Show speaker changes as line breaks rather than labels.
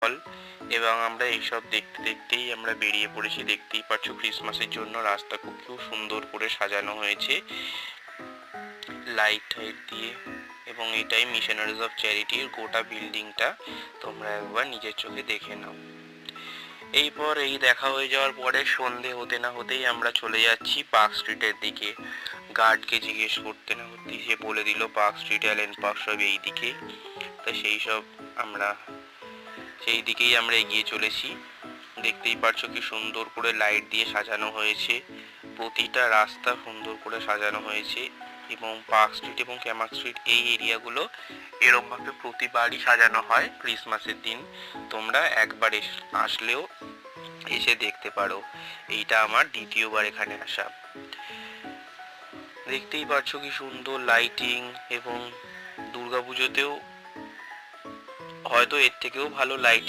হল এবং আমরা এইসব দেখতে দেখতেই আমরা বেরিয়ে পড়েছি। দেখতেই পাচ্ছ ক্রিসমাসের জন্য রাস্তা খুব সুন্দর করে সাজানো হয়েছে লাইট টাইট দিয়ে, এবং এটাই মিশনারিজ অফ চ্যারিটির গোটা বিল্ডিংটা তোমরা একবার নিজের চোখে দেখে নাও। এরপর এই দেখা হয়ে যাওয়ার পরে সন্ধে হতে না হতেই আমরা চলে যাচ্ছি পার্ক স্ট্রিটের দিকে। গার্ডকে জিজ্ঞেস করতে না করতেই সে বলে দিল পার্ক স্ট্রিট, অ্যালেন পার্ক সব এই দিকে। তা সেই দিকেই আমরা এগিয়ে চলেছি। দেখতেই পাচ্ছ কি সুন্দর করে লাইট দিয়ে সাজানো হয়েছে, প্রতিটা রাস্তা সুন্দর করে সাজানো হয়েছে, এবং পার্ক স্ট্রিট এবং ক্যামাক স্ট্রিট এই এরিয়াগুলো এরমভাবে প্রতিবারই সাজানো হয় ক্রিসমাসের দিন। তোমরা একবার আসলেও এসে দেখতে পারো। এইটা আমার দ্বিতীয়বার এখানে আসা। দেখতেই পাচ্ছ কি সুন্দর লাইটিং, এবং দুর্গাপুজোতেও হয়তো এর থেকেও ভালো লাইটিং